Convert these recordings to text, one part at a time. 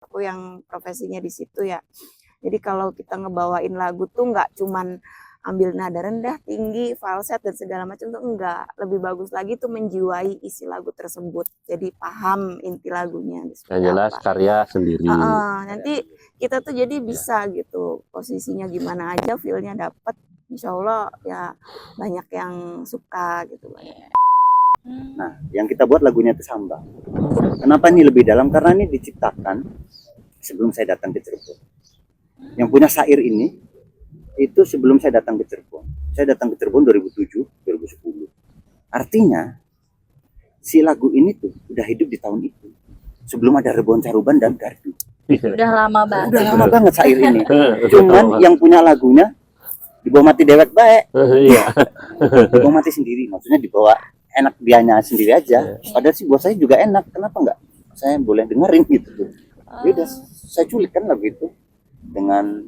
Aku yang profesinya di situ ya. Jadi kalau kita ngebawain lagu tuh nggak cuman ambil nada rendah, tinggi, falset dan segala macam tuh enggak. Lebih bagus lagi tuh menjiwai isi lagu tersebut. Jadi paham inti lagunya Yang seperti jelas apa. karya sendiri. Nanti kita tuh jadi bisa gitu posisinya gimana aja, feel-nya dapet. Insya Allah ya banyak yang suka gitu. Nah, yang kita buat lagunya itu Samba. Kenapa ini lebih dalam? Karena ini diciptakan sebelum saya datang ke Cirebon. Yang punya syair ini itu sebelum saya datang ke Cirebon. Saya datang ke Cirebon 2007, 2010. Artinya si lagu ini tuh udah hidup di tahun itu. Sebelum ada Rebon Caruban dan Gardu. Udah lama banget. Udah lama banget syair ini. Cuman yang punya lagunya dibawa mati dewek baik. Iya. Dibawa mati sendiri, maksudnya dibawa enak dianya sendiri aja. Padahal sih buat saya juga enak. Kenapa enggak? Saya boleh dengerin gitu tuh. Ya udah, saya culikkan lagu itu dengan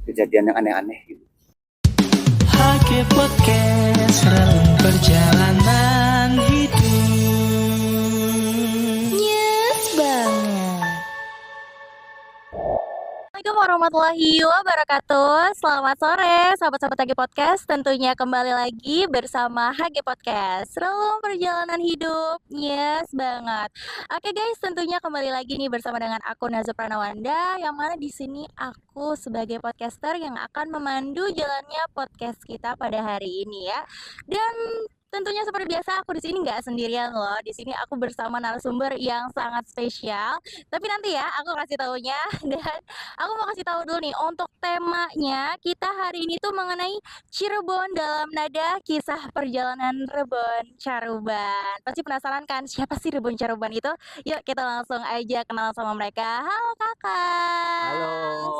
kejadian yang aneh-aneh gitu. HG Podcast, relung perjalanan hidup. Yes banget. Assalamualaikum warahmatullahi wabarakatuh. Selamat sore sahabat-sahabat HG Podcast. Tentunya kembali lagi bersama HG Podcast, relung perjalanan hidup. Yes banget. Oke guys, tentunya kembali lagi nih bersama dengan aku Nazwa Pranawanda, yang mana di sini aku sebagai podcaster yang akan memandu jalannya podcast kita pada hari ini ya. Dan tentunya seperti biasa aku di sini nggak sendirian loh. Di sini aku bersama narasumber yang sangat spesial. Tapi nanti ya aku kasih taunya. Dan aku mau kasih tahu dulu nih untuk temanya kita hari ini tuh mengenai Cirebon dalam nada kisah perjalanan Rebon Caruban. Pasti penasaran kan siapa sih Rebon Caruban itu? Yuk kita langsung aja kenalan sama mereka. Halo kakak. Halo.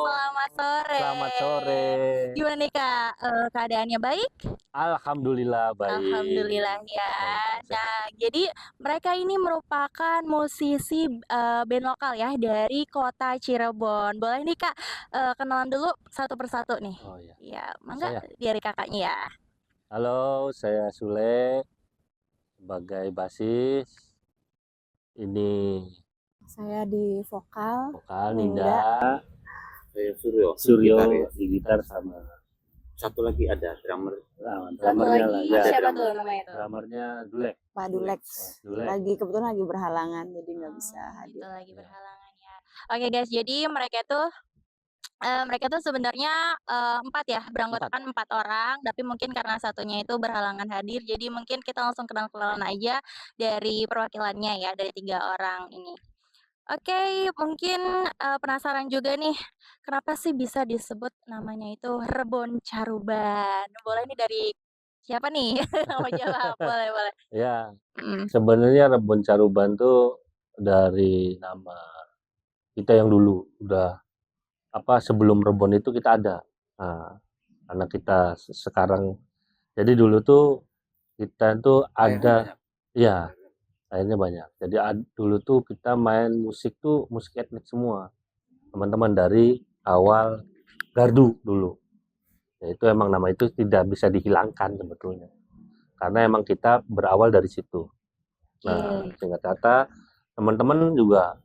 Selamat sore. Selamat sore. Gimana nih kak? Keadaannya baik? Alhamdulillah baik. Alhamdulillah ya. Nah, jadi mereka ini merupakan musisi band lokal ya dari kota Cirebon. Boleh nih Kak kenalan dulu satu persatu nih. Oh iya. Ya, mangga Saya. dari kakaknya ya. Halo, saya Sule sebagai basis. Ini Saya di vokal, Ninda, Saya Suryo Suryo di gitar sama satu lagi ada drummer. drummernya lah. Ya, siapa tuh namanya itu? drummernya Dulek. Pak Dulex. Dulek. Lagi kebetulan lagi berhalangan jadi nggak bisa Itu hadir. lagi berhalangan ya. Oke guys, jadi mereka tuh sebenarnya 4 ya, beranggotakan 4 orang, tapi mungkin karena satunya itu berhalangan hadir, jadi mungkin kita langsung kenal-kenalan aja dari perwakilannya ya, dari 3 orang ini. Oke, mungkin penasaran juga nih, kenapa sih bisa disebut namanya itu Rebon Caruban? Boleh nih dari siapa nih? Mau jawab? Boleh boleh. Ya, Mhm. sebenarnya Rebon Caruban tuh dari nama kita yang dulu udah sebelum Rebon itu kita ada. Nah, karena kita sekarang jadi dulu tuh kita tuh ada ya akhirnya banyak. Jadi dulu tuh kita main musik tuh musik etnik semua. Teman-teman dari awal gardu dulu. Ya, itu emang nama itu tidak bisa dihilangkan sebetulnya. Karena emang kita berawal dari situ. Nah, singkat kata teman-teman juga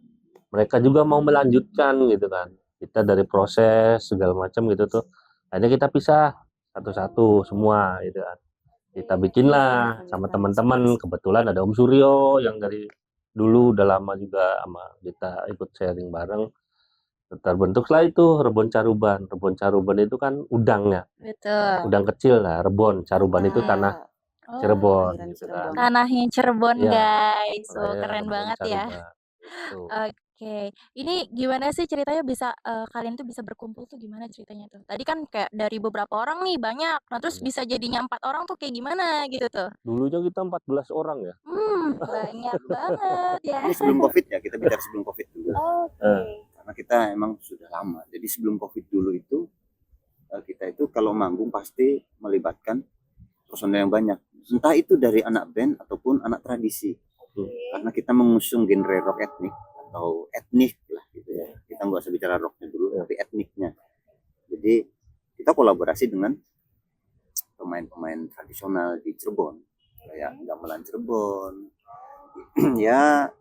mereka juga mau melanjutkan gitu kan. Kita dari proses segala macam gitu tuh. Akhirnya kita pisah satu-satu semua gitu kan. Kita bikinlah sama teman-teman. Kebetulan ada Om Suryo yang dari dulu udah lama juga sama kita ikut sharing bareng. Terbentuklah itu Rebon Caruban. Rebon Caruban itu kan udangnya. Betul. Udang kecil lah, Rebon. Caruban itu tanah Cirebon Aliran gitu Cirebon. kan. Tanahnya Cirebon Iya. guys. Oh, Makanya keren Rebon banget ya. Caruban. Gitu. Oke, ini gimana sih ceritanya bisa kalian tuh bisa berkumpul tuh gimana ceritanya tuh? Tadi kan kayak dari beberapa orang nih banyak, nah terus bisa jadinya 4 orang tuh kayak gimana gitu tuh? Dulunya kita 14 orang ya. Banyak banget ya. Ini sebelum Covid ya, kita bicara sebelum Covid dulu. Oke. Karena kita emang sudah lama. Jadi sebelum Covid dulu itu kita itu kalau manggung pasti melibatkan personel yang banyak. Entah itu dari anak band ataupun anak tradisi. Karena kita mengusung genre rock etnik atau etnik lah gitu ya. Kita nggak usah bicara rocknya dulu, tapi etniknya. Jadi kita kolaborasi dengan pemain-pemain tradisional di Cirebon, kayak Gamelan Cirebon. Ya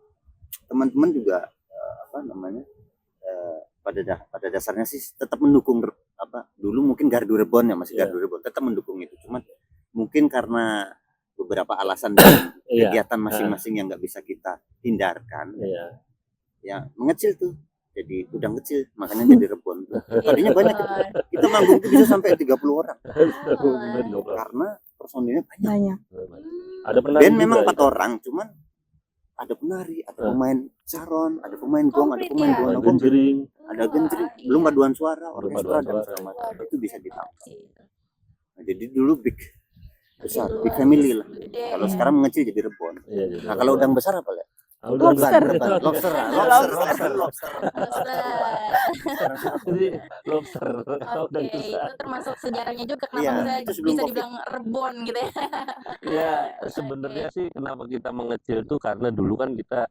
teman-teman juga namanya pada dasarnya sih tetap mendukung dulu mungkin Gardu Rebon ya, masih Gardu Rebon tetap mendukung itu, cuman mungkin karena beberapa alasan dan kegiatan masing-masing yang nggak bisa kita hindarkan, ya mengecil tuh jadi udang kecil, makanya jadi Rebon. Tadinya banyak, kita manggung tuh bisa sampai 30 orang karena personilnya banyak. Ada penari Band juga, memang 4 ya. orang, cuman ada penari, ada pemain saron, ada pemain gong, ada pemain Komplit ya? gong, Genjering. ada genjring, belum paduan suara, Belum orkestra paduan dan suara. segala macam itu bisa ditambah. Nah, jadi dulu besar, big family lah. Kalau sekarang mengecil jadi Rebon. Iya, jadi Nah kalau udang besar apa ya? Lobster. Lobster. Jadi lobster. Oke, itu termasuk sejarahnya juga Iya, kenapa itu sebelum bisa Covid. dibilang Rebon gitu ya. Ya sebenarnya sih kenapa kita mengecil tuh karena dulu kan kita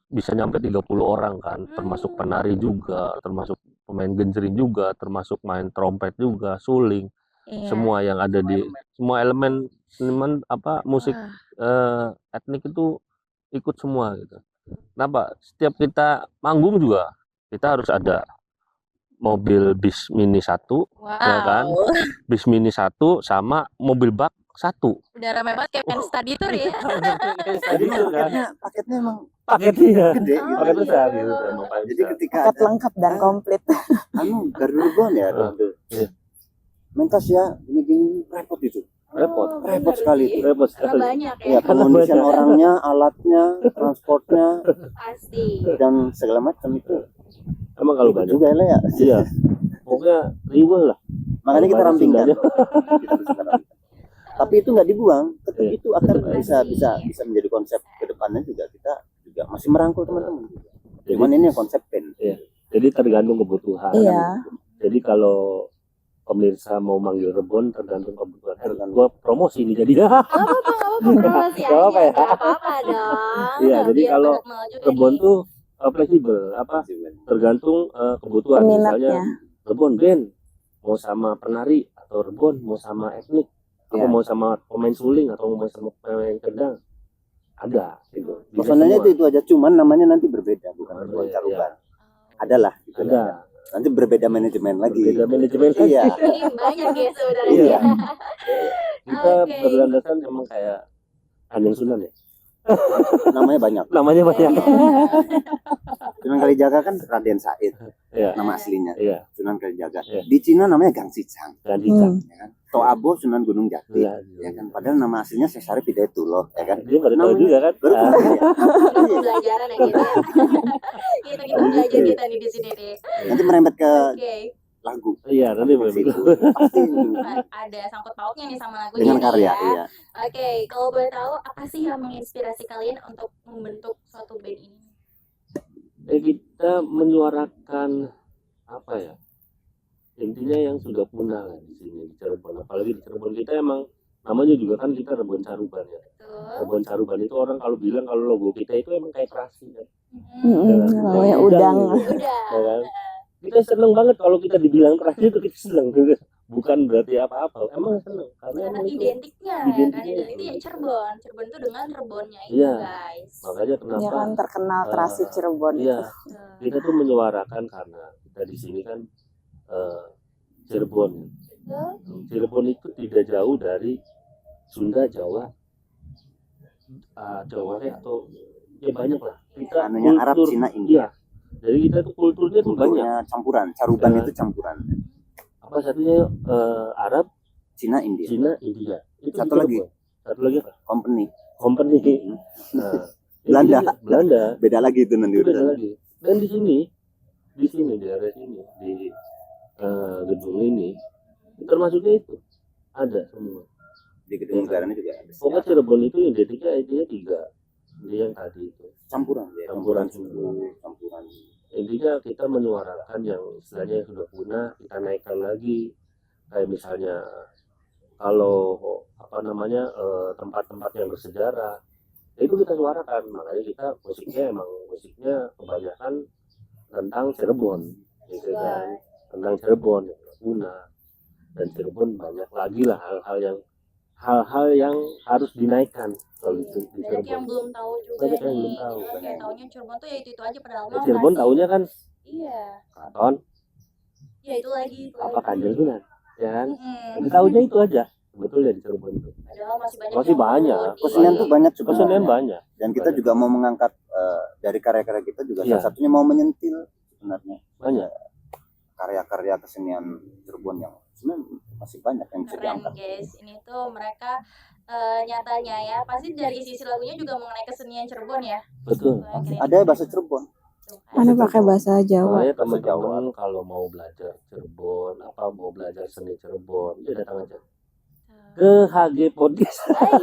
bisa nyampe 30 orang kan, termasuk penari juga, termasuk pemain genjering juga, termasuk main trompet juga, suling, Iya. semua yang ada di semua elemen seniman musik etnik itu ikut semua gitu. Kenapa? Setiap kita manggung juga kita harus ada mobil bis mini 1, ya kan? Wow. Bis mini 1 sama mobil bak 1. Udah ramai banget kayak pen study tour ya. Jadi paketnya emang Paketnya gede gitu. paket besar gitu emang paling Jadi besar. ketika Paket ada lengkap dan komplit. Gardu Rebon ya, Iya. mentas ya, gini repot itu. Repot sekali itu. Repot Karena sekali. banyak ya. Ya, pengondisian orangnya, alatnya, transportnya, Pasti. dan segala macam itu. Emang kalau Ribet banyak. juga lah ya. Iya. Pokoknya riweh lah. Makanya kita Banyak rampingkan. sundanya. Kita bisa rampingkan. Tapi itu nggak dibuang, tetap Iya. itu akan Tetap bisa menjadi konsep kedepannya juga. Kita juga masih merangkul teman-teman. Jadi, Cuman ini konsep band. jadi tergantung kebutuhan. Iya. Jadi kalau pemirsa mau manggil Rebon tergantung kebutuhan. Tergantung. Gua promosi nih jadi. Gak apa-apa promosi Gak apa-apa aja. ya? Gak apa-apa dong. Iya, jadi Biar kalau pada kenal juga Rebon nih. tuh fleksibel, tergantung kebutuhan. Misalnya Peminatnya. Rebon band mau sama penari atau Rebon mau sama etnik, atau Ya. mau sama pemain suling atau mau sama pemain kendang, ada gitu. Bisa Personalnya semua. itu aja, cuman namanya nanti berbeda, bukan Rebon Iya, Caruban. Adalah gitu. ada. Nanti berbeda manajemen lagi. Berbeda manajemen lagi. Iya. Ini banyak ya sebenarnya. Iya. Kita Oke. berlandasan emang kayak Kanjeng Sunan ya. Namanya banyak. Namanya banyak. Sunan Kalijaga kan Raden Said, Iya. nama aslinya. Iya. Sunan Kalijaga. Iya. Di Cina namanya Gang Sicang, Dan Dika. ya kan? Toabo Sunan Gunung Jati, Iya. ya kan? Padahal nama aslinya Sesare Pidetullah, ya kan? Dia baru tahu Namanya- juga kan. Baru tahu ya? Ini pembelajaran ya kita. Kita belajar kita nih di sini nih. Nanti merembet ke Oke. lagu. Iya, nanti Pasti begitu. itu. Pasti itu. Ada sangkut pautnya nih sama lagunya Dengan nih karya, ya. iya. Oke, kalau boleh tahu apa sih yang menginspirasi kalian untuk membentuk suatu band ini? Kita menyuarakan apa ya? Intinya yang sudah punah lah di sini di Cirebon. Apalagi di Cirebon kita emang namanya juga kan kita Rebon Caruban ya. Betul. Rebon Caruban itu orang kalau bilang kalau logo kita itu emang kayak terasi kan. Namanya udang. Udah. Ya kan? Kita seneng banget kalau kita dibilang terasi itu kita seneng. Bukan berarti apa-apa. Emang seneng karena Karena emang itu. identiknya kan Identiknya identiknya itu. Cirebon. Cirebon itu dengan Rebonnya itu Iya. guys. Makanya Ya kenapa? kan terkenal terasi Cirebon Iya. itu. Kita tuh menyuarakan karena kita di sini kan Cirebon. Cirebon itu tidak jauh dari Sunda, Jawa, Jawa atau ya banyak lah. Kita Anunya Arab, Cina, India. Iya. Jadi kita tuh kulturnya tuh banyak. Kulturnya campuran, Caruban Iya. itu campuran. Apa satunya Arab, Cina, India. Cina, India. Itu Satu di lagi. Cirebon. Satu lagi apa? Company. Company. Nah, Belanda. jadi Belanda. Beda lagi itu nanti Itu beda urusan. lagi. Dan di sini di daerah sini di gedung ini termasuknya itu ada semua. Di gedung negaranya juga ada. Pokoknya Cirebon itu identiknya dia 3. Dia yang tadi itu. Campuran ya. Campuran suku, campuran. Intinya kita menyuarakan yang istilahnya yang sudah punah, kita naikkan lagi. Kayak misalnya kalau tempat-tempat yang bersejarah itu kita suarakan. Makanya kita musiknya kebanyakan tentang Cirebon gitu kan, tentang Cirebon yang punah. Dan Cirebon banyak lagi lah hal-hal yang hal-hal yang harus dinaikkan kalau di Banyak yang Cirebon. belum tahu juga Banyak yang belum nih. tahu. Kayak taunya Cirebon tuh ya itu aja padahal Ya, mah Cirebon masih. taunya kan Iya. keraton, Ya itu lagi. apa Kanjeng Sunan, ya kan? Mm-mm. Jadi tahunya itu aja sebetulnya di Cirebon itu. Padahal masih banyak Masih yang banyak. perlu di- Kesenian tuh banyak Kesenian sebenarnya. banyak. Dan kita Banyak. juga mau mengangkat dari karya-karya kita juga Iya. salah satunya mau menyentil sebenarnya Banyak. karya-karya kesenian Cirebon yang sebenarnya masih banyak yang bisa Keren diangkat. guys, ini tuh mereka nyatanya ya pasti dari sisi lagunya juga mengenai kesenian Cirebon ya. Betul. Wah, keren. Ada bahasa Cirebon. Tuh kan. Mana pakai bahasa Jawa. Makanya Bahasa teman-teman kalau mau belajar Cirebon, apa mau belajar seni Cirebon, ya datang aja ke HG Podcast. Hai.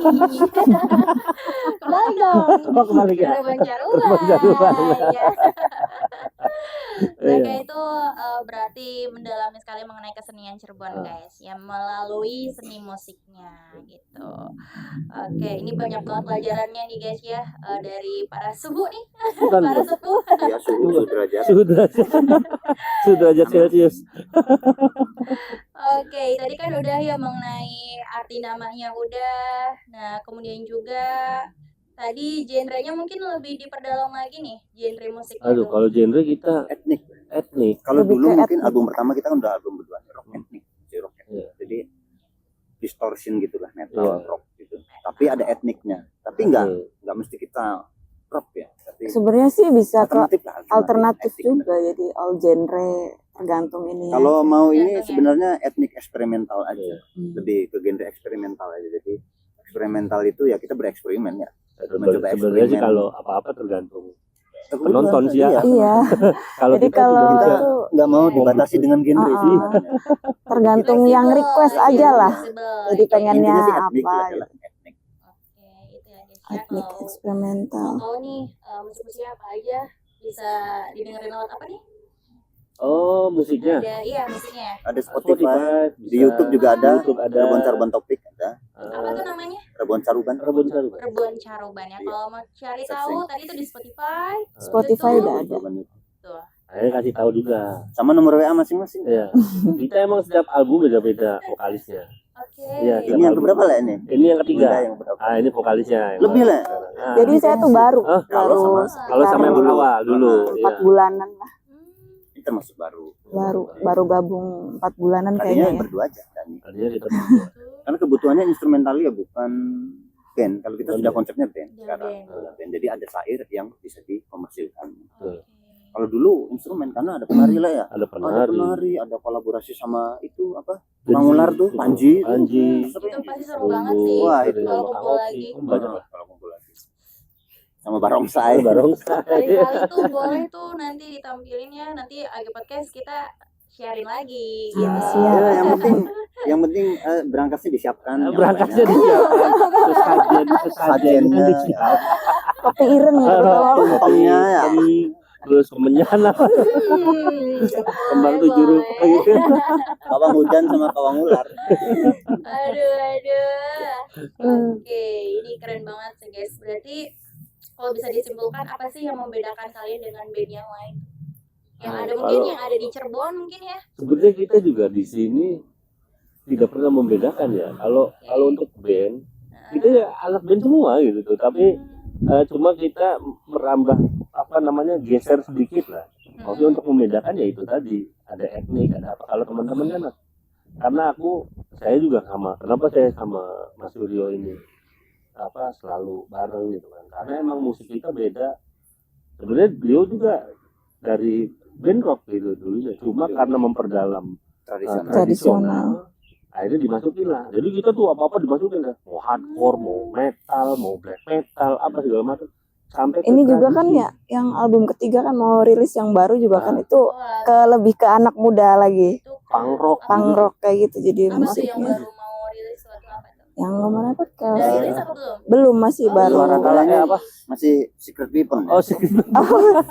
Kembali dong. Oh, kembali ya? Cirebon Caruban. Cirebon Caruban. Ya. Mereka Iya. itu berarti mendalami sekali mengenai kesenian Cirebon guys, yang melalui seni musiknya gitu. Oke, ini banyak banget pelajarannya nih guys ya, dari para suhu nih, Bukan para sepuh. Ya suhu derajat. sudah aja Celsius. Oke, tadi kan udah ya mengenai arti namanya udah. Nah, kemudian juga tadi genrenya mungkin lebih diperdalam lagi nih, genre musiknya Aduh, tuh. kalau genre kita Etnik. etnik. Kalau Lebih dulu ke mungkin etnik. album pertama kita kan udah album berdua rock etnik, rock etnik. Iya. Jadi distortion gitulah metal Iya. rock gitu. Tapi ada etniknya. Tapi nggak mesti kita rock ya. Tapi Sebenarnya sih bisa ke alternatif lah. alternatif etnik. juga, jadi all genre tergantung ini. Kalau mau ini Tergantung ya. sebenarnya etnik eksperimental aja. Iya. Lebih ke genre eksperimental aja. Jadi eksperimental itu ya kita bereksperimen ya. Mencoba Sebenarnya sih eksperimen. kalau apa-apa tergantung Kebetulan penonton sih ya. iya. Iya, Kalau jadi kita kalau tidak bisa itu nggak mau dibatasi dengan genre Uh-uh. sih sebenarnya. tergantung yang Fleksibel, request iya, aja lah. fleksibel. Jadi Oke, pengennya Intinya sih etnik apa? lah, adalah etnik. Oke, itu ya guys ya. Etnik Kalau eksperimental. mau tahu nih musik-musiknya apa aja, bisa didengerin lewat apa nih? Oh, musiknya. Ada iya musiknya. Ada Spotify, bisa. di YouTube juga ada. YouTube ada. Rebon Caruban Topik ada. Apa tuh namanya? Rebon Caruban. Rebon Caruban. Rebon Caruban ya. Iya. Kalau mau cari Searching. tahu tadi itu di Spotify. Spotify YouTube. udah ada. Tuh. Saya kasih tahu juga. Sama nomor WA masing-masing. Ya. Kita emang setiap album beda-beda vokalisnya. Oke. Iya, Ini yang keberapa lah ini? Ini yang ketiga. Bunda yang berapa? Ah, ini vokalisnya. Lebih lah. Ah. Jadi saya tuh baru, Oh, kalau baru sama- kalau sama yang sekitar awal dulu. 4 Iya. bulanan lah, Ini termasuk baru. baru gabung 4 bulanan Tadinya kayaknya ya. berdua aja. Dani. Tadinya kita berdua. Karena kebutuhannya instrumental ya bukan band. Kalau kita Bukan sudah band. konsepnya band. Udah Sekarang band. udah band. Jadi ada syair yang bisa dikomersilkan. Betul. Oke. Kalau dulu instrumen karena ada penari lah ya. Ada Ada penari. penari, ada kolaborasi sama itu apa? Tukang ular tuh, Panji. Panji. Sering. Itu pasti seru banget sih. Wah, itu itu. Kalau kumpul lagi. Banyak lah. Kalau kumpul lagi. Sama barongsai. Kali-kali tuh boleh tuh nanti ditampilin ya. Nanti Agi Podcast kita sharing lagi. Ya, gitu. siap. Ya, yang penting berangkasnya disiapkan. yang Berangkasnya lainnya. disiapkan. Sesajen Sajennya, kan disiapkan. Kopi ireng ya, Tumpengnya ya. Terus kemenyan apa? Kembang Boleh, 7 rupiah boleh. gitu. Pawang hujan sama pawang ular. Aduh. Oke, ini keren banget sih guys. Berarti kalau bisa disimpulkan apa sih yang membedakan kalian dengan band yang lain? Yang Nah, ada mungkin kalau- yang ada di Cirebon mungkin ya. Sebenarnya kita juga di sini tidak pernah membedakan ya. Kalau untuk band, kita ya anak band semua gitu tuh. Tapi cuma kita merambah geser sedikit lah. Maksudnya untuk membedakan ya itu tadi ada etnik, ada apa. Kalau teman-teman kan, karena saya juga sama. Kenapa saya sama Mas Suryo ini selalu bareng gitu kan? Karena emang musik kita beda. Sebenarnya beliau juga dari band rock gitu dulunya. Cuma karena memperdalam Tradisional. Tradisional. akhirnya dimasukin lah. Jadi kita tuh apa-apa dimasukin lah. Mau hardcore, mau metal, mau black metal, apa segala macam. Sampai ke Ini juga kan tradisi. ya, yang album ketiga kan mau rilis yang baru juga kan itu Wah, lebih ke anak muda lagi, itu punk rock. punk rock kayak gitu. Jadi Apa tuh yang musiknya baru mau rilis lagu apa tuh? yang kemana tuh Udah rilis apa belum? belum, masih Oh, baru. Suara kalahnya apa? Masih secret weapon. Oh, Secret.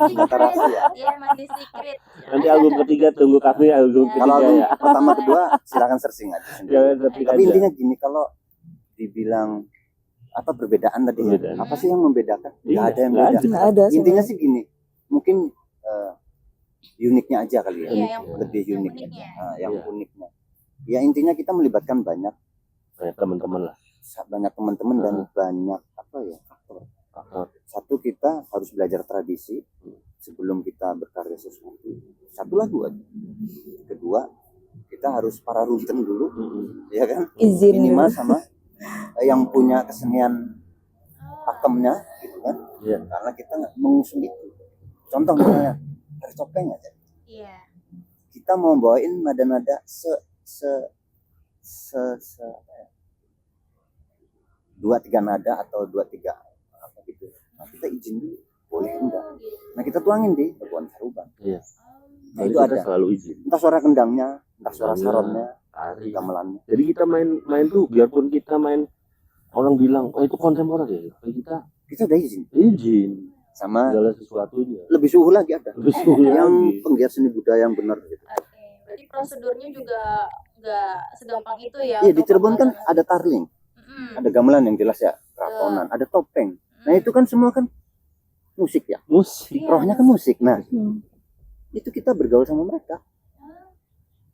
Data rahasia. Iya, masih secret. nanti album ketiga tunggu kami album Kalau ketiga album ya. pertama kedua silakan searching aja sendiri. Jangan ketik Tapi aja. intinya gini, kalau dibilang apa perbedaan tadi ya? Perbedaan. Apa sih yang membedakan? Iya, Nggak ada yang nggak beda. ada. Nggak ada Intinya sebenarnya. sih gini, mungkin uniknya aja kali ya. Iya, yang Lebih yang unik. uniknya. Yang Iya. uniknya. Ya intinya kita melibatkan banyak Banyak teman-teman lah. banyak teman-teman dan banyak apa ya faktor. Satu, kita harus belajar tradisi sebelum kita berkarya sesuatu. Satu lagu aja. Kedua, kita harus para runteng dulu, ya kan? Izin Minimal dulu. sama yang punya kesenian pakemnya, gitu kan? Iya. Karena kita nggak mengusung itu. Contoh misalnya tari topeng aja. Iya. Kita mau bawain nada-nada apa ya, 2-3 nada atau 2-3 apa gitu. Nah, kita izin dulu, boleh enggak? Nah, kita tuangin di Labuan Saruban. Iya. Nah, itu kita ada. selalu izin. Entah suara kendangnya, entah suara Kendangnya, saronnya, Tari. gamelannya. Jadi kita main tuh, biarpun kita main orang bilang, oh itu kontemporer ya, Kita udah izin izin sama segala sesuatunya. lebih suhu lagi ada. Lebih sulit Yang lagi. penggiat seni budaya yang benar gitu. Oke, berarti prosedurnya juga nggak segampang itu ya. Iya, di untuk Cirebon kan pembuatan. ada tarling, Mm-mm. ada gamelan yang jelas ya, keraponan, ada topeng. Nah, itu kan semua kan musik ya. Musik. Iya. Rohnya kan musik. Nah, itu kita bergaul sama mereka.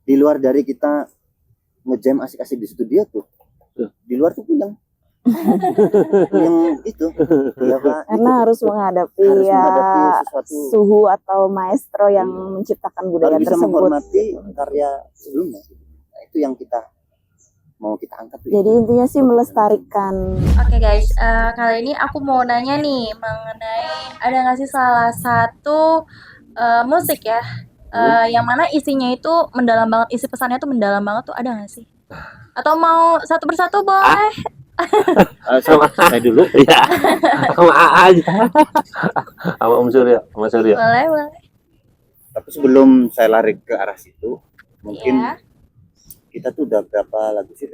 Di luar dari kita ngejam asik-asik di studio tuh, di luar tuh pulang. Yang itu ya, Pak, Karena itu harus menghadapi harus ya menghadapi sesuatu, suhu atau maestro yang menciptakan budaya baru bisa tersebut. menghormati karya sebelumnya. Nah, itu yang kita mau kita angkat tuh. Jadi intinya sih melestarikan. Oke guys, kali ini aku mau nanya nih mengenai ada nggak sih salah satu musik ya, yang mana isinya itu mendalam banget, isi pesannya tuh mendalam banget tuh, ada nggak sih? Atau mau satu persatu boleh? Saya dulu. Iya. Sama AA aja. Sama Om Surya, sama Surya. Boleh, boleh. Tapi sebelum saya lari ke arah situ, mungkin Iya. kita tuh udah berapa lagu sih?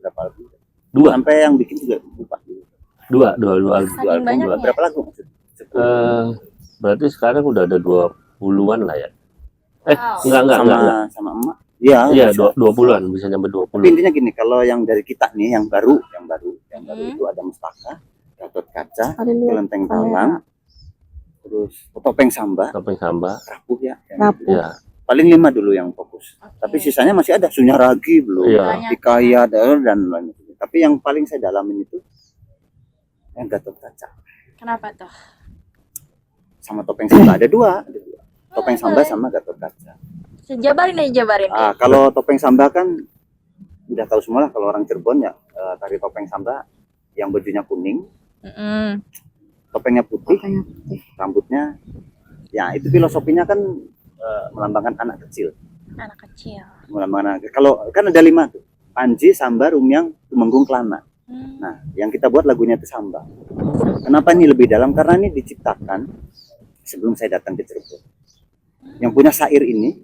Berapa lagu? Dua. Sampai yang bikin juga lupa dulu. Dua album. Saking banyaknya. Berapa lagu maksudnya? 10. Berarti sekarang udah ada 20-an lah ya. Wow. Enggak. Sama emak. Iya, Iya, bisa. 20-an, bisa nyampe Tapi 20. intinya gini, kalau yang dari kita nih yang baru Hmm. itu ada Mustaka, Gatot Kaca, Ada lihat Kelenteng Talang, terus Topeng Samba, Topeng Samba. Rapuh ya. Rapuh. Ya. Paling 5 dulu yang fokus. Oke. Tapi sisanya masih ada Sunyaragi belum, Iya. Hikayat dan lain. Tapi yang paling saya dalamin itu yang Gatot Kaca Kenapa tuh? sama Topeng Samba, ada dua. Topeng Samba boleh. sama Gatot Kaca. Jabarin deh, jabarin. Kalau Topeng Samba kan udah tahu semua lah kalau orang Cirebon ya, tari Topeng Samba yang bajunya kuning, Mm-mm. topengnya putih, rambutnya ya itu filosofinya kan melambangkan anak kecil. Anak kecil. Melambangkan kalau kan ada 5 tuh, Panji, Samba, Rumyang, Tumenggung, Kelana. Nah, yang kita buat lagunya itu Samba. Kenapa ini lebih dalam? Karena ini diciptakan sebelum saya datang ke Cirebon. Yang punya syair ini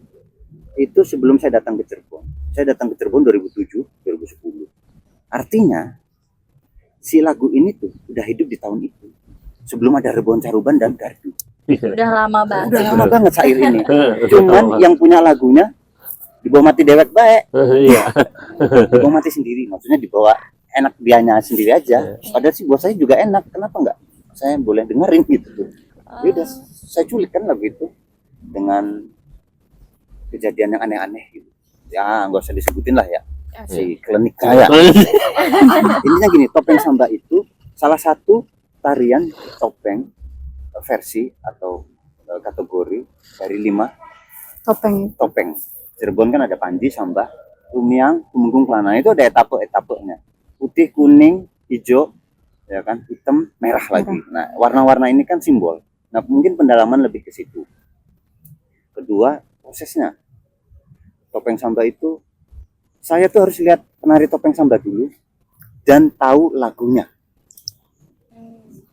itu sebelum saya datang ke Cirebon. Saya datang ke Cirebon 2007, 2010. Artinya si lagu ini tuh udah hidup di tahun itu. Sebelum ada Rebon Saruban dan Gardu. Udah lama banget. Udah lama banget syair ini. Cuman yang punya lagunya dibawa mati dewek baik, Iya. dibawa mati sendiri. Maksudnya dibawa enak dianya sendiri aja. Padahal sih buat saya juga enak. Kenapa enggak? Saya boleh dengerin gitu tuh. Ya udah, saya culikkan lagu itu dengan kejadian yang aneh-aneh gitu. Ya nggak usah disebutin lah ya, si klinik kaya. Intinya gini, Topeng Samba itu salah satu tarian topeng versi atau kategori dari 5 topeng. Cirebon kan ada Panji, Samba, Rumyang, Tumenggung, Kelana. Itu ada etape-etapenya. Putih, kuning, hijau, ya kan, hitam, merah lagi. Nah, warna-warna ini kan simbol. Nah, mungkin pendalaman lebih ke situ. Kedua, prosesnya. Topeng Samba itu saya tuh harus lihat penari Topeng Samba dulu dan tahu lagunya.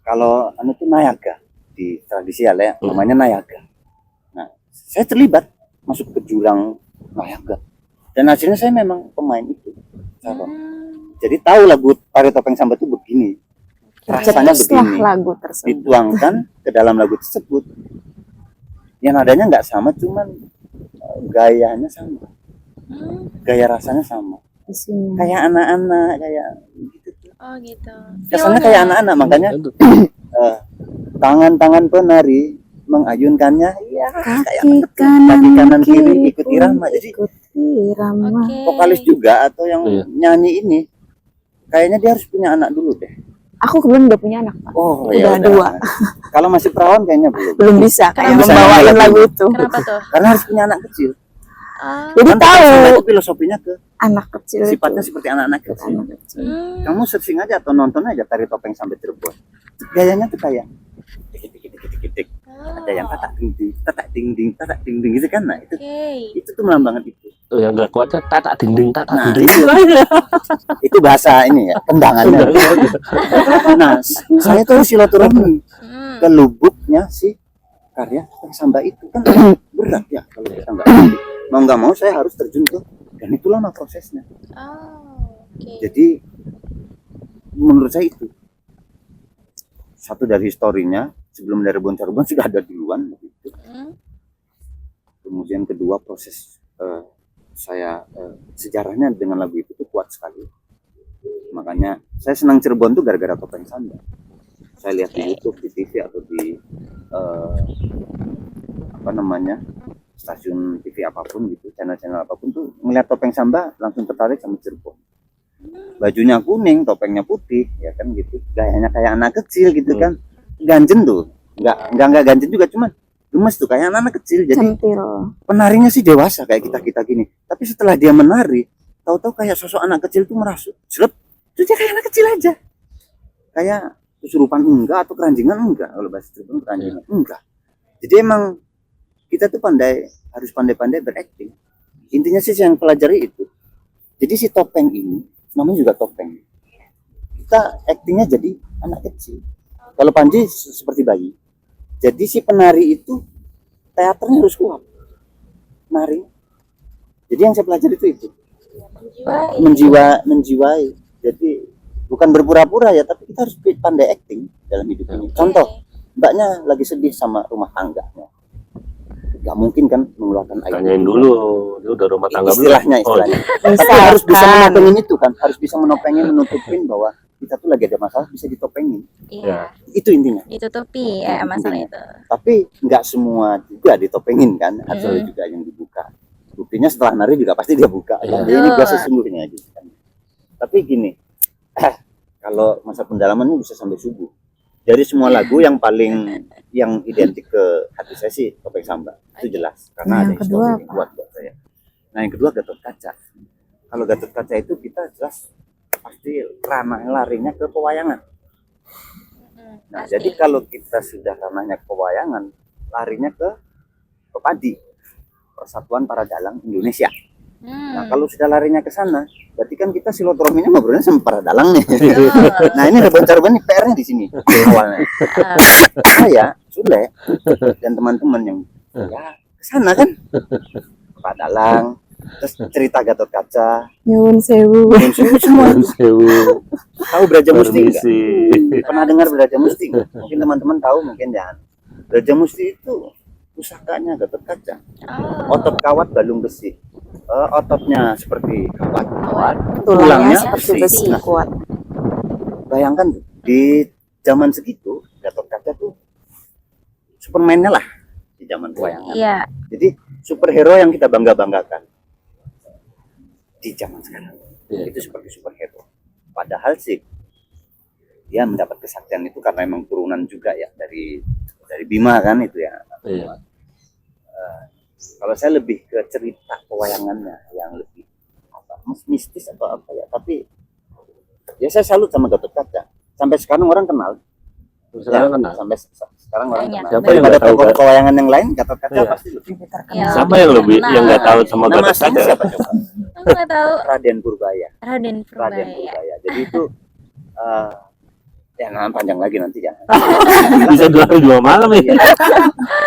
Kalau anu tuh Nayaga di tradisi ya, namanya Nayaga. Nah, saya terlibat masuk ke jurang Nayaga. Dan hasilnya saya memang pemain itu. Jadi tahu lagu tari Topeng Samba itu begini. Rasanya begini. Lagu tersebut. Dituangkan ke dalam lagu tersebut. Yang nadanya nggak sama, cuman gayanya sama, gaya rasanya sama, kayak anak-anak, kayak gitu. Oh gitu. Kesannya kayak anak-anak, makanya tangan-tangan penari mengayunkannya, ya Kaki kaki kanan kiri ikut pun irama. Jadi ikut irama. Oke. vokalis juga atau yang Iya. nyanyi ini Kayaknya dia harus punya anak dulu deh. Aku kebetulan udah punya anak, Pak. Oh, Udah ya 2. Kalau masih perawan kayaknya belum. Belum bisa kayak Bisa membawain nyanyi lagu lagu. itu. Kenapa tuh? Karena harus punya anak kecil. Jadi Kan topeng samba tahu itu filosofinya ke anak kecil itu. sifatnya seperti anak-anak kecil. Anak kecil. Kamu searching aja atau nonton aja tari topeng sampai Cirebon. Gayanya tuh kayak tik. Ada yang tatak ding ding gitu kan. Nah, itu tuh melambangkan itu. Tuh yang nggak kuat tatak dinding Nah, dinding. itu bahasa ini ya, tendangannya. Nah, saya tuh silaturahmi ke lubuknya si karya topeng samba itu kan berat ya kalau kita nggak ngerti. Mau nggak mau saya harus terjun ke, dan itu lama prosesnya. Jadi menurut saya itu satu dari historinya, sebelum dari Cirebon sudah ada duluan gitu. Kemudian kedua proses saya sejarahnya dengan lagu itu tuh kuat sekali. Makanya saya senang Cirebon tuh gara-gara topeng samba. Saya lihat di YouTube, di TV atau di stasiun TV apapun gitu, channel-channel apapun tuh melihat topeng samba langsung tertarik sama Cirebon. Bajunya kuning, topengnya putih, ya kan gitu. Gayanya kayak anak kecil gitu kan. Ganjen tuh. Enggak ganjen juga, cuman gemes tuh kayak anak kecil. Jadi Centil. penarinya sih dewasa kayak kita gini. Tapi setelah dia menari, tahu-tahu kayak sosok anak kecil tuh merasuk. Serep, terus dia kayak anak kecil aja. Kayak kesurupan enggak atau keranjingan enggak. Kalau bahasa Cirebon keranjingan enggak. Jadi emang kita tuh harus pandai-pandai berakting. Intinya sih yang pelajari itu. Jadi si topeng ini namanya juga topeng. Kita aktingnya jadi anak kecil. Kalau Panji seperti bayi. Jadi si penari itu teaternya harus kuat. Nari. Jadi yang saya pelajari itu. Menjiwai. Jadi bukan berpura-pura ya, tapi kita harus pandai acting dalam hidup ini. Contoh, mbaknya lagi sedih sama rumah tangganya. Gak mungkin kan mengeluarkan air. Tanyain dulu, dia udah rumah tangga belum? Istilahnya. Tapi harus bisa menopengin itu kan, harus bisa menutupin bahwa kita tuh lagi ada masalah, bisa ditopengin. Iya. Itu intinya. Ditutupi masalah itu. Tapi nggak semua juga ditopengin kan, harus ada juga yang dibuka. Buktinya setelah nari juga pasti dia buka. Jadi ini gua sesungguhnya gitu kan. Tapi gini, kalau masa pendalaman ini bisa sampai subuh. Jadi semua lagu yang paling yang identik ke hati saya sih topeng samba itu jelas karena ada histori yang kuat buat saya. Nah yang kedua Gatot Kaca. Kalau Gatot Kaca itu kita jelas pasti ranah larinya ke pewayangan. Nah jadi kalau kita sudah ranahnya ke pewayangan, larinya ke padi, Persatuan Para Dalang Indonesia. Nah kalau sudah larinya ke sana, berarti kan kita silaturahminya ngobrolnya sama para dalang nih. Nah ini Cirebon nih PR-nya di sini awalnya. Saya Sule dan teman-teman yang ya ke sana kan, Pak Dalang, terus cerita Gatot Kaca, Nyun sewu. semua. Sewu. Tahu Braja Musti nggak? Permisi. Pernah dengar Braja Musti nggak? Mungkin teman-teman tahu, mungkin ya. Braja Musti itu pusakanya Gatot Kaca. Otot kawat balung besi. Ototnya seperti kawat, Tulangnya seperti besi Nah, kuat. bayangkan tuh, di zaman segitu Gatot Kaca tuh Superman-nya lah di zaman pewayangan. Iya. Jadi superhero yang kita bangga-banggakan di zaman sekarang. Itu seperti superhero. Padahal sih dia mendapat kesaktian itu karena emang turunan juga ya dari Bima kan itu ya. Iya. Kalau saya lebih ke cerita pewayangannya yang lebih mistis atau apa ya, tapi ya saya salut sama Gatot Kaca. Sampai sekarang orang kenal. Sekarang kenal. Sampai sekarang orang Banyak. kenal. Siapa yang Daripada nggak tahu tokoh pewayangan yang lain, Gatot Kaca Iya. pasti lebih Iya. Siapa yang lebih yang nggak tahu sama Nama Gatot aslinya Kaca? siapa coba? Aku nggak tahu. Raden Purbaya. Raden Raden Purbaya. Purbaya. Jadi itu ya nama panjang lagi nanti ya. Bisa 2 malam ya.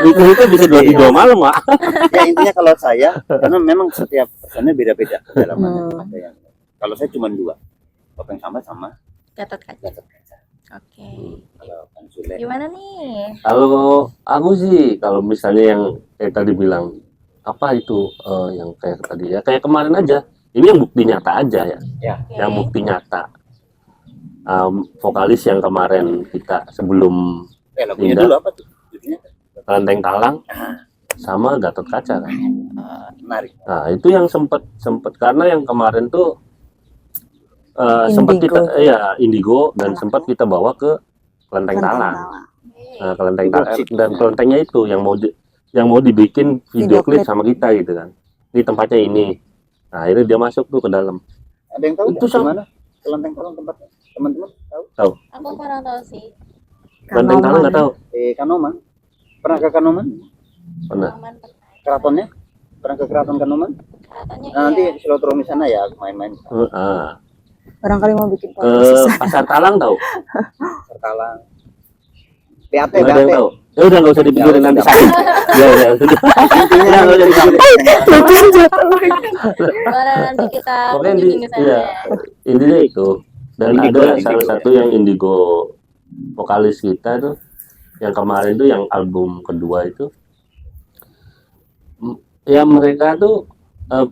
Itu bisa 2 malam, Mak. Ya intinya kalau saya, karena memang setiap personnya beda-beda kedalamannya. Ada yang kalau saya cuma 2, topeng samba sama Gatot Kaca. Gatot Kaca. Oke. Kalau Kang Sule, Gimana nih? Kalau aku sih, kalau misalnya yang kayak tadi bilang apa itu yang kayak tadi ya kayak kemarin aja. Ini yang bukti nyata aja ya. ya Yang bukti nyata. Vokalis yang kemarin kita sebelum lagunya Indah. dulu apa tuh? Judulnya Kelenteng Talang sama Gatot Kaca kan. menarik. Nah itu yang sempet karena yang kemarin tuh sempat kita Indigo. Indigo dan Anak sempat kita bawa ke Kelenteng Kelenteng Talang. Talang. Nah, Kelenteng Itu Talang situ. dan kelentengnya itu yang mau dibikin video Video klip klip. sama kita gitu kan. Di tempatnya ini. Nah, akhirnya dia masuk tuh ke dalam. Ada yang tahu Itu nggak di mana Kelenteng Talang tempatnya? Teman-teman tahu? Aku kurang tahu sih. Kelenteng Talang nggak tahu. Kanoman. Pernah ke Kanoman? Pernah. Aman pernah. Keratonnya? Pernah ke Keraton Kanoman? Kelihatannya Nah, nanti iya. silaturahmi sana ya, aku main-main. Barangkali mau bikin Ke podcast. Pasar Talang tahu? Talang. BAT, Nggak ada yang BAT. tahu. Ya udah nggak usah dipikirin nanti sakit. Ya udah. Intinya Nggak usah dipikirin. Boleh nanti kita Pokoknya kunjungin ke sana. iya, intinya itu. Dan Indigo, ada Indigo. salah satu yang Indigo vokalis kita tuh yang kemarin tuh yang album kedua itu ya mereka tuh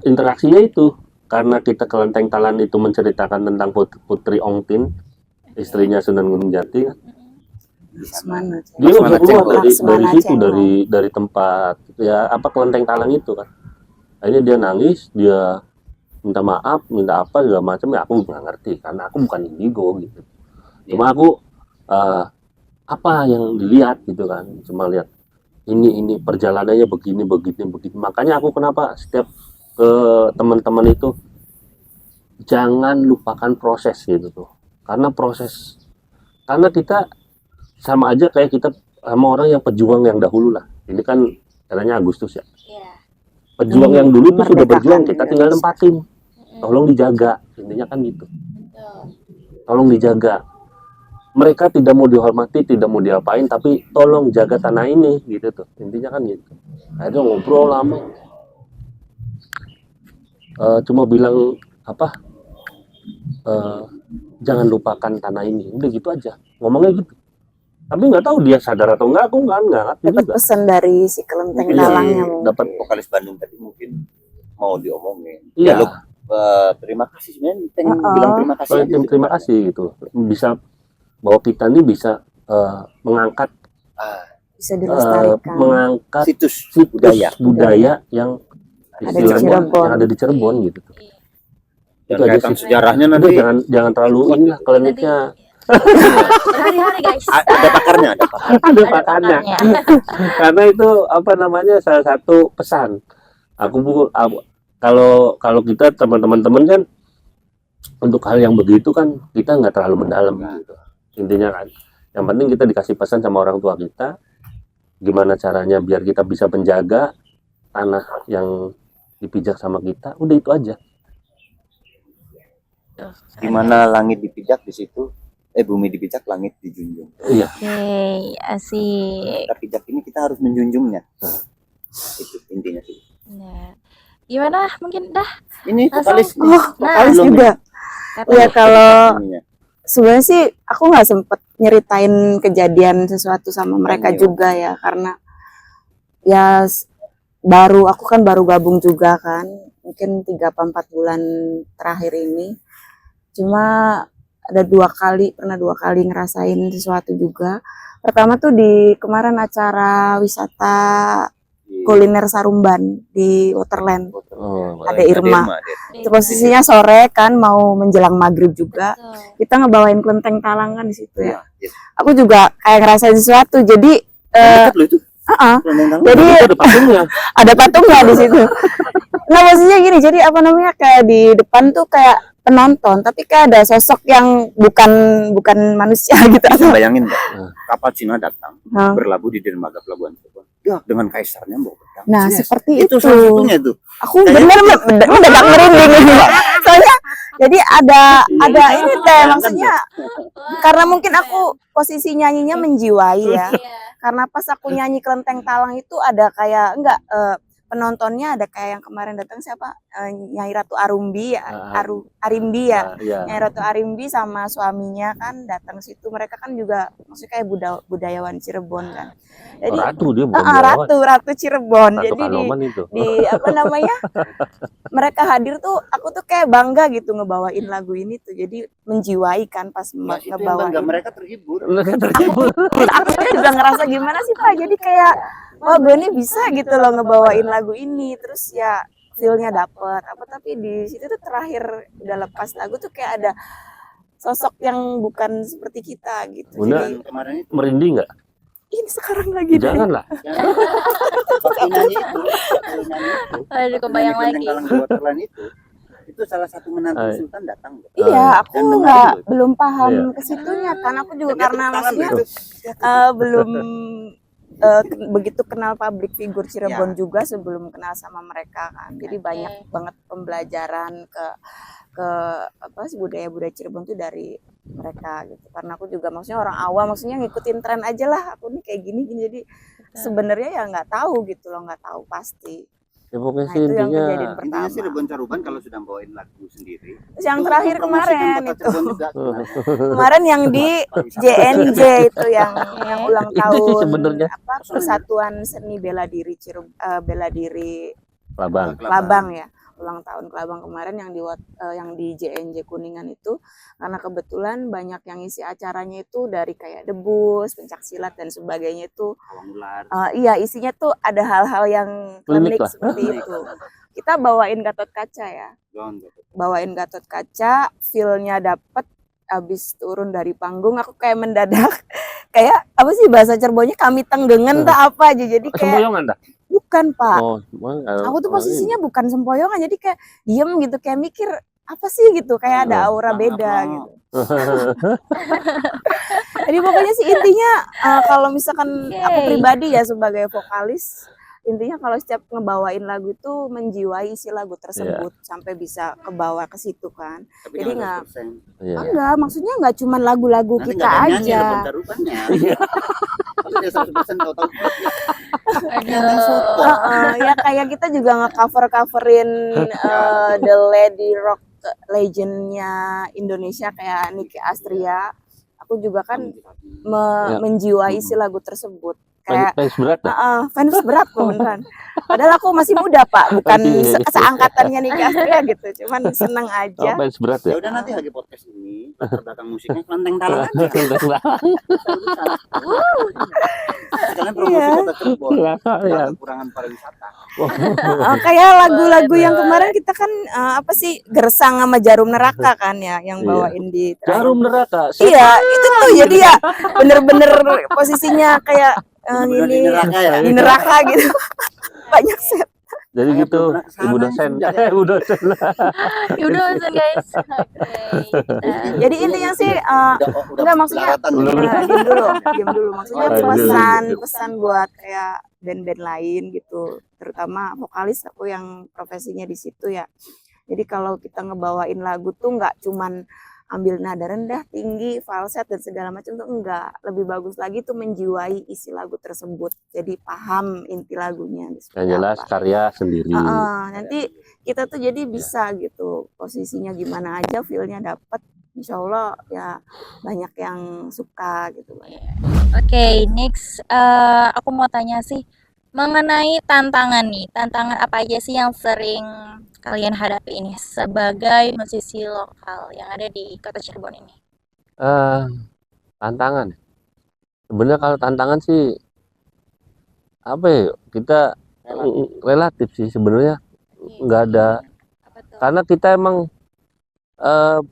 interaksinya itu karena kita Kelenteng Talang itu menceritakan tentang Putri Ongtin, istrinya Sunan Gunung Jati. Semana. Dia udah Laksmana keluar Cengho. dari Laksmana situ Cengho. dari tempat ya apa Kelenteng Talang itu kan. Akhirnya dia nangis, dia minta maaf, minta apa segala macam ya aku nggak ngerti karena aku bukan Indigo gitu. Cuma aku apa yang dilihat gitu kan, cuma lihat ini perjalanannya begini. Makanya aku kenapa setiap ke teman-teman itu jangan lupakan proses gitu tuh. Karena kita sama aja kayak kita sama orang yang pejuang yang dahulu lah. Ini kan katanya Agustus ya. Iya. Pejuang yang dulu tuh sudah Memerdekakan berjuang, kita tinggal Indonesia. nempatin. Tolong dijaga, intinya kan gitu. Betul. Tolong dijaga. Mereka tidak mau dihormati, tidak mau diapain, tapi tolong jaga tanah ini, gitu tuh. Intinya kan gitu. Akhirnya ngobrol lama. Cuma bilang apa? Jangan lupakan tanah ini. Udah gitu aja. Ngomongnya gitu. Tapi nggak tahu dia sadar atau enggak, aku nggak ngerti Dapat juga. pesan dari si Kelenteng Mungkin Talangnya si mungkin. Dapat vokalis Bandung tadi mungkin mau diomongin. Iya. Ya, lu, terima kasih sebenarnya pengen bilang terima kasih. aja terima sebenarnya. kasih gitu. Bisa bahwa kita ini bisa mengangkat Bisa dilestarikan. mengangkat Situs situs budaya. budaya yang Ada di istilahnya Cirebon. yang ada di Cirebon gitu. Iya. Dan Itu aja kaitan sih. sejarahnya Udah nanti jangan terlalu inilah kliniknya. Berhari-hari guys. ada pakarnya, ada pakar. Ada Ada pakarnya. pakarnya. Karena itu apa namanya salah satu pesan. Kalau kita teman-teman kan untuk hal yang begitu kan kita nggak terlalu mendalam gitu. Intinya kan. Yang penting kita dikasih pesan sama orang tua kita gimana caranya biar kita bisa menjaga tanah yang dipijak sama kita. Udah itu aja. Di mana langit dipijak di situ bumi dipijak, langit dijunjung. Iya. Oke, asik. Kita pijak ini kita harus menjunjungnya. Itu intinya sih. Nah, gimana? Mungkin dah. Ini Langsung. vokalis nih. Oh, vokalis Belum juga. Katanya. Ya kalau Ininya. sebenarnya sih aku nggak sempet nyeritain kejadian sesuatu sama mereka Iya. juga ya karena ya aku kan baru gabung juga kan mungkin 3 apa 4 bulan terakhir ini cuma pernah dua kali ngerasain sesuatu juga. Pertama tuh di kemarin acara wisata kuliner Sarumban di Waterland. Oh, Ada Irma. dia. Itu posisinya sore kan mau menjelang maghrib juga. Betul. Kita ngebawain Kelenteng Talang kan di situ ya. Iya. Aku juga kayak ngerasain sesuatu. Jadi Dekat loh itu. Kelenteng Talang. jadi itu ada patungnya. ada patungnya di situ. Nah maksudnya gini, jadi apa namanya kayak di depan tuh kayak penonton, tapi kayak ada sosok yang bukan manusia gitu. Bisa bayangin nggak? Hmm. Kapal Cina datang Nah, berlabuh di dermaga pelabuhan Cirebon. Ya dengan kaisarnya bawa pedang. nah, Yes. seperti itu itu. salah satunya tuh. Aku bener mendadak merinding ini. Soalnya jadi ada ini teh maksudnya karena mungkin aku posisi nyanyinya menjiwai ya. Iya. Karena pas aku nyanyi Kelenteng Talang itu ada kayak penontonnya ada kayak yang kemarin datang siapa Nyai Ratu Arumbi ya Arimbi ya. Iya. Nyai Ratu Arimbi sama suaminya kan datang situ, mereka kan juga maksudnya kayak budayawan Cirebon kan. Jadi Ratu dia bukan budayawan. Ratu Cirebon. Ratu Jadi Kanoman itu. di apa namanya? Mereka hadir tuh aku tuh kayak bangga gitu ngebawain lagu ini tuh. Jadi menjiwai kan pas Mas, itu yang bangga, ngebawain. mereka terhibur. Aku juga ngerasa gimana sih Pak, jadi kayak wah gue ini bisa gitu loh ngebawain lagu ini, terus ya feel-nya dapet apa, tapi di situ tuh terakhir udah lepas lagu tuh kayak ada sosok yang bukan seperti kita gitu. Bunda Jadi kemarin itu merinding nggak? ini sekarang lagi deh. Janganlah. waktu nyanyi itu, waktu nyanyi itu, Aduh, waktu kebayang nyanyi Genteng lagi. Galang Dua Terlan itu salah satu menantu Ay. Sultan datang. Iya, aku Dan dengerin nggak loh. belum paham Iya. ke situnya kan. Aku juga Dan dia karena tepuk tangan maksudnya loh itu. belum begitu kenal public figure Cirebon Ya. juga sebelum kenal sama mereka kan. Jadi Oke. banyak banget pembelajaran ke apa sih budaya-budaya Cirebon tuh dari mereka gitu. Karena aku juga maksudnya orang awam, maksudnya ngikutin tren aja lah. Aku nih kayak gini gini. Jadi sebenarnya ya nggak tahu gitu loh, nggak tahu pasti. Ya pokoknya Nah sih itu yang intinya kejadian Intinya pertama. sih Rebon Caruban kalau sudah bawain lagu sendiri. Terus yang itu terakhir mempromosikan kemarin kota itu. Cirebon juga sebenarnya. Kemarin yang di Pariwisata. JNJ itu yang ulang Itu tahun sih sebenarnya. apa Persatuan Seni Bela Diri Bela Diri Labang. Kelabang ya, ulang tahun Kelabang kemarin yang di JNJ Kuningan itu, karena kebetulan banyak yang isi acaranya itu dari kayak debus, pencak silat dan sebagainya itu. Pawang ular. Iya, isinya tuh ada hal-hal yang Klinik klinik lah. seperti itu. Kita bawain Gatot Kaca ya, bawain Gatot Kaca, feel-nya dapet. Abis turun dari panggung aku kayak mendadak kayak apa sih bahasa Cirebonnya kami tenggengen tak apa aja, jadi kayak Sempoyongan dah. bukan Pak. Oh, emang, Aku tuh posisinya bukan sempoyongan, jadi kayak diem gitu, kayak mikir apa sih gitu, kayak ada aura beda gitu. Jadi pokoknya sih intinya kalau misalkan aku Oke. pribadi ya sebagai vokalis, intinya kalau setiap ngebawain lagu itu menjiwai isi lagu tersebut sampai bisa kebawa ke situ kan. Tapi Jadi jangan nggak 100%. Iya. enggak, maksudnya nggak cuma lagu-lagu Nanti kita nggak ada nyanyi aja. Rebon Carubannya. Maksudnya 100% tahu-tahu Aduh. Ya kayak kita juga nge-coverin The Lady Rock legendnya Indonesia kayak Nicky Astria. Aku juga kan Ya. menjiwai isi lagu tersebut. Kayak Fans berat dah. fans berat kok beneran. Padahal aku masih muda Pak, bukan Iya. seangkatannya Nicky Astria gitu. Cuman seneng Oh, aja. fans berat Ya ya. udah nanti lagi podcast ini latar belakang musiknya kelenteng talang aja. Sekalian promosi Iya. kota Cirebon. Ya. Nggak kekurangan pariwisata. Kayak lagu-lagu yang kemarin kita kan apa sih Gersang sama Jarum Neraka kan ya yang Iya. bawain di terakhir. Jarum neraka. Iya, itu tuh jadi ya bener-bener posisinya kayak Bener-bener di ini neraka ya. di neraka gitu. Banyak set. Jadi Saya gitu, belum pernah kesana, Ibu ini dosen. sudah ya. Ibu dosen. Ya udah bosan guys. Oke. Jadi intinya sih Udah enggak maksudnya belakang. diam dulu. Maksudnya Oh, pesan buat kayak band-band lain gitu, terutama vokalis aku yang profesinya di situ ya. Jadi kalau kita ngebawain lagu tuh nggak cuman ambil nada rendah, tinggi, falset dan segala macam tuh enggak. Lebih bagus lagi tuh menjiwai isi lagu tersebut. Jadi paham inti lagunya. Yang jelas karya sendiri. Nanti kita tuh jadi bisa gitu posisinya gimana aja, feel-nya dapet. Insya Allah ya banyak yang suka gitu. Oke, next aku mau tanya sih mengenai tantangan nih. Tantangan apa aja sih yang sering kalian hadapi ini sebagai musisi lokal yang ada di Kota Cirebon ini? Tantangan. Sebenarnya kalau tantangan sih apa ya? Kita relatif sih sebenarnya nggak ada, Apa tuh? karena kita emang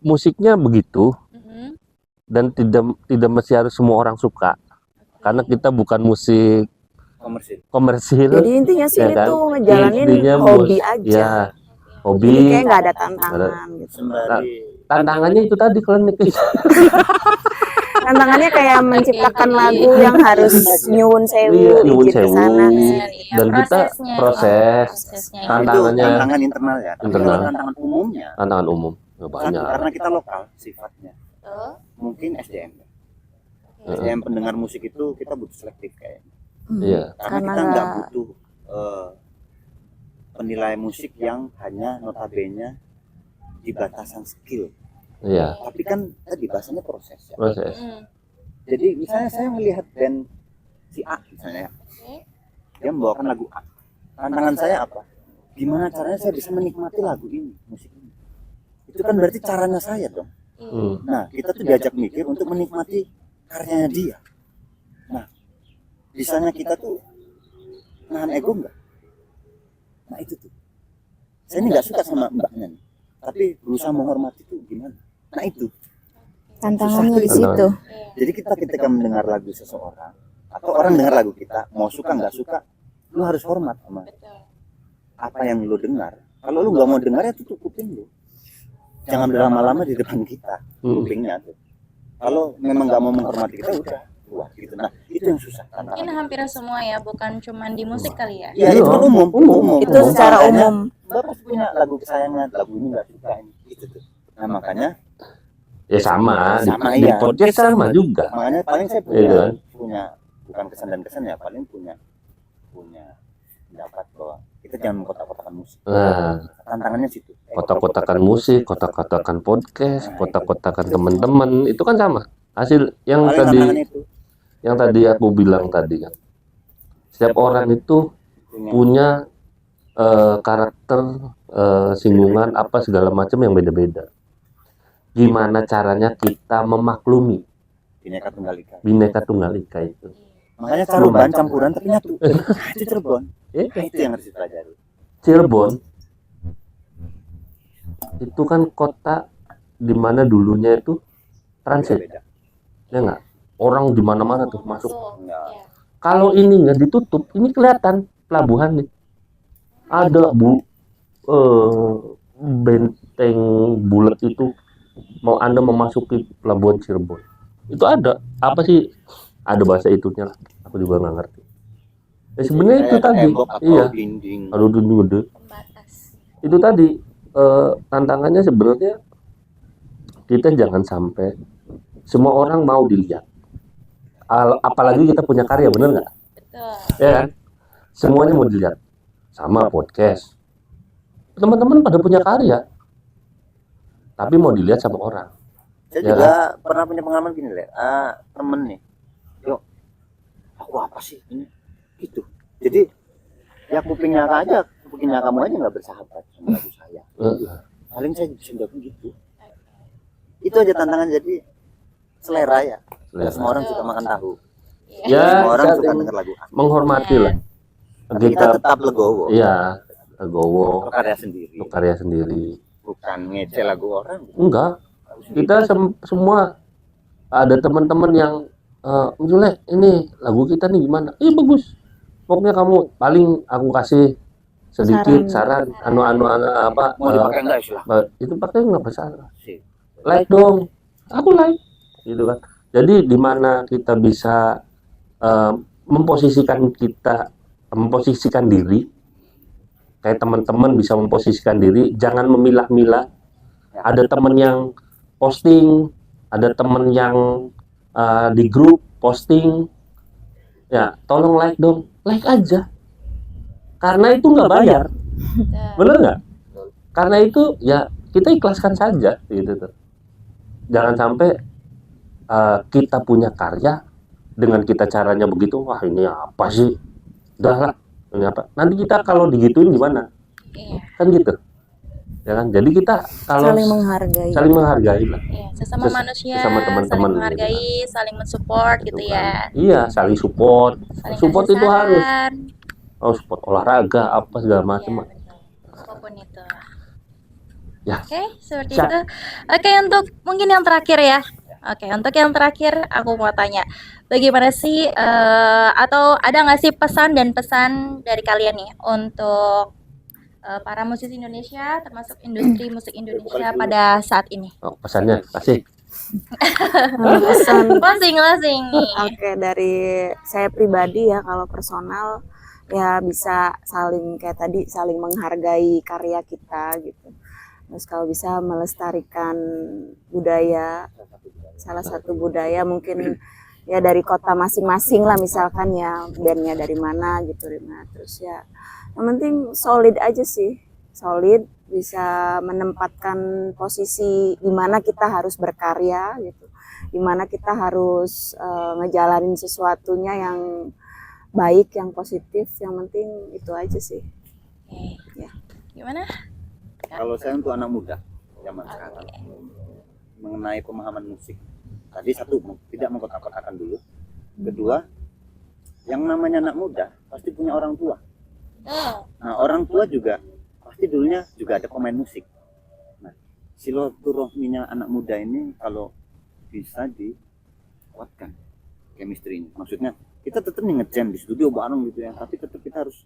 musiknya begitu Mhm. dan tidak mesti harus semua orang suka. Karena kita bukan musik komersil. Jadi intinya sih Ya kan? tuh ngejalanin Intinya hobi ya, aja. hobi. Jadi kayak nggak ada tantangan gitu. Tantangannya itu tadi klinik. Tantangannya kayak menciptakan lagu yang harus nyuwun sewu, Iya, nyuwun izin ke sewu. sana ke sini. Iya, Dan kita prosesnya. prosesnya Itu Tantangannya tantangan internal ya. Tapi internal. kalau tantangan umumnya tantangan umum nggak satu, banyak. karena kita lokal sifatnya. Tuh. Mungkin SDM. Oke. SDM pendengar musik itu kita butuh selektif kayaknya. Iya. Karena Karena kita nggak nggak- butuh penilai musik yang hanya notabene di batasan skill. Iya, Tapi kan tadi bahasanya proses ya. proses. Mm. Jadi misalnya saya melihat band si A misalnya ya. Dia membawakan lagu A. Tantangan saya apa? Gimana caranya saya bisa menikmati lagu ini, musik ini? Itu kan berarti caranya saya dong. Hmm. Nah, kita tuh diajak mikir untuk menikmati karyanya dia. Nah, bisanya kita tuh nahan ego enggak? Nah, itu tuh. Saya ini nggak suka sama mbaknya nih, tapi berusaha menghormati itu gimana? Nah itu. Tantangannya di Susah. situ. Jadi kita ketika mendengar lagu seseorang atau orang dengar lagu kita, mau suka nggak suka, lu harus hormat sama apa yang lu dengar. Kalau lu nggak mau dengar ya tutup kuping lu. Jangan berlama-lama di depan kita kupingnya tuh. Kalau memang nggak mau menghormati kita udah buat gitu. Nah itu yang susah. Mungkin hampir semua ya, bukan cuman di musik kali ya. Ya itu kan umum. Itu secara Makanya, umum. Bapak punya lagu kesayangan, lagu ini nggak suka ini gitu tuh. Nah makanya Ya sama, Sama, di iya. podcast sama juga. makanya paling saya Iya kan? punya bukan kesan dan kesan ya, paling punya pendapat bahwa kita jangan mengkotak-kotakan musik. Nah, Tantangannya situ. kotak-kotakan musik, kotak-kotakan podcast, kotak-kotakan teman-teman, itu kan sama. Hasil yang Paling tantangan tadi itu yang tadi aku bilang tadi kan. Setiap orang itu punya karakter, singgungan apa segala macam yang beda-beda. Gimana caranya kita memaklumi Bhinneka Tunggal Ika. Bhinneka Tunggal Ika itu? Makanya caruban campuran tapi nyatu. Nah, itu Cirebon. Eh, Nah, itu yang harus dipelajari. Cirebon itu kan kota di mana dulunya itu transit, Beda. ya nggak? Orang di mana-mana tuh masuk. Enggak. Kalau ini nggak ditutup, ini kelihatan pelabuhan nih. Ada benteng bulat itu, mau Anda memasuki pelabuhan Cirebon. Itu ada apa sih? Ada bahasa itunya lah. Aku juga nggak ngerti. Ya sebenarnya itu Kayak tadi, tembok atau iya. dinding. Aduh gede. Pembatas. Itu tadi tantangannya sebenarnya kita jangan sampai semua orang mau dilihat. Apalagi kita punya karya, bener nggak? Betul. Ya kan? Semuanya mau dilihat. Sama podcast. Teman-teman pada punya karya, tapi mau dilihat sama orang. Saya Ya juga pernah punya pengalaman gini, Le. Temen nih. Yuk, aku apa sih ini? Gitu. Jadi ya kupingnya kamu aja nggak bersahabat sama lagu saya. Paling saya bisa jawab gitu. Itu aja tantangan, jadi selera ya. Nggak semua orang suka makan tahu. Ya, Semua orang saya suka denger lagu. menghormati lah. Tapi kita tetap legowo. Iya, legowo, Karya sendiri. untuk karya sendiri. Bukan ngece lagu orang. Enggak, kita semua ada teman-teman yang misalnya ini lagu kita nih gimana? Bagus. Pokoknya kamu paling aku kasih sedikit saran, apa? Mau dipakai enggak istilah? Itu pakai nggak masalah. Sih. Like dong, aku like, gitu kan. Jadi di mana kita bisa memposisikan diri, kayak teman-teman bisa memposisikan diri, jangan memilah-milah. Ada teman yang posting, ada teman yang di grup posting, ya tolong like dong, like aja, karena itu nggak bayar, bener nggak? Karena itu ya kita ikhlaskan saja, gitu tuh. Jangan sampai kita punya karya dengan kita caranya begitu, wah ini apa sih, udah lah, ini apa? Nanti kita kalau digituin gimana? Iya. Kan gitu. Ya kan, jadi kita kalau Saling menghargai. lah. Iya, sesama manusia, sesama teman-teman saling gitu menghargai, saling mensupport gitu Gitu ya. kan. Iya, saling support. Saling Support kasih itu harus. saran. Support olahraga apa segala macam. Iya, betul. Apapun itu. Ya. Oke, seperti itu. Oke, untuk mungkin yang terakhir ya. Oke, untuk yang terakhir aku mau tanya, bagaimana sih atau ada nggak sih pesan dari kalian nih untuk para musisi Indonesia, termasuk industri musik Indonesia pada saat ini? Oh, pesannya kasih. Pesan Masing-masing nih. Oke, dari saya pribadi ya, kalau personal ya bisa saling kayak tadi, saling menghargai karya kita gitu. Terus kalau bisa melestarikan budaya, salah satu budaya mungkin ya dari kota masing-masing lah, misalkan ya bandnya dari mana gitu. Terus ya yang penting solid aja sih, solid, bisa menempatkan posisi di mana kita harus berkarya gitu, di mana kita harus ngejalanin sesuatunya yang baik, yang positif. Yang penting itu aja sih. Oke. Ya. Gimana? Kalau saya untuk anak muda zaman sekarang mengenai pemahaman musik, tadi satu, tidak mengkotak-kotakan dulu. Kedua, yang namanya anak muda pasti punya orang tua. Nah, orang tua juga pasti judulnya juga ada pemain musik. Nah, silaturahminya anak muda ini kalau bisa dikuatkan chemistry ini. Maksudnya kita tetap nih nge-jam di studio bareng gitu ya, tapi tetap kita harus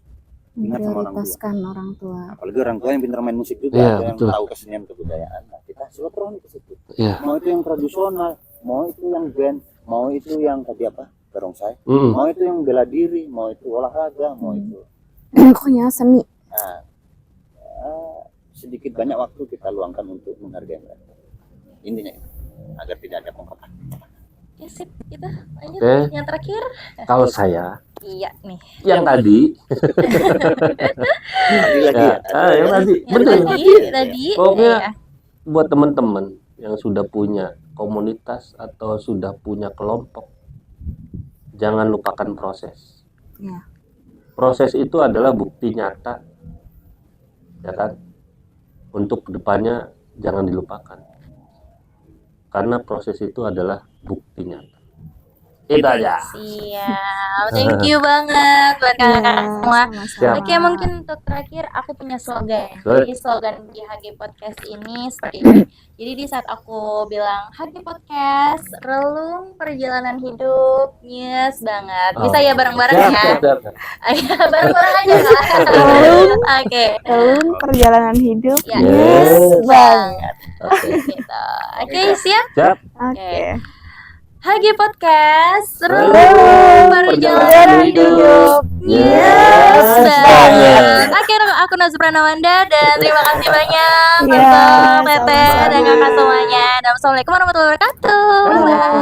ingat sama orang tua. Prioritaskan orang tua. Apalagi orang tua yang pintar main musik juga, Iya, ada yang betul. tahu kesenian kebudayaan. Nah, kita silaturahmi ke situ. Iya. Mau itu yang tradisional, mau itu yang band, mau itu yang tadi apa? Barongsai, Mm-mm. mau itu yang bela diri, mau itu olahraga, mau itu. Pokoknya seni. Nah, sedikit banyak waktu kita luangkan untuk menghargai mereka. Intinya itu, agar tidak ada pengkotak. Oke, sip. Kita lanjut Oke. yang terakhir. Kalau saya Iya nih. yang tadi, Tadi lagi ya, ya. yang tadi, Yang betul. tadi. Pokoknya Iya. buat teman-teman yang sudah punya komunitas atau sudah punya kelompok, jangan lupakan proses. Ya. Proses itu adalah bukti nyata, ya kan? Untuk kedepannya jangan dilupakan, karena proses itu adalah bukti nyata. Itu aja. Siap. Thank you banget buat kakak-kakak semua. sama-sama. Oke, mungkin untuk terakhir aku punya slogan. Boleh. Jadi slogan di HG Podcast ini seperti ini. Jadi di saat aku bilang HG Podcast, relung perjalanan hidup, yes banget. Bisa ya bareng-bareng ya? Siap. Ayo bareng-bareng aja Kak. Oke. Relung perjalanan hidup. Ya, Yes. banget. Oke. Gitu. Oke, siap? Siap. Oke. HG Podcast, Relung relung perjalanan perjalanan hidup. hidup. Yes Yes banget. Oke, aku Nazra Nawanda dan terima kasih banyak Iya, untuk Teteh sama-sama. dan kakak semuanya. Dan Assalamualaikum warahmatullahi wabarakatuh. Waalaikumsalam.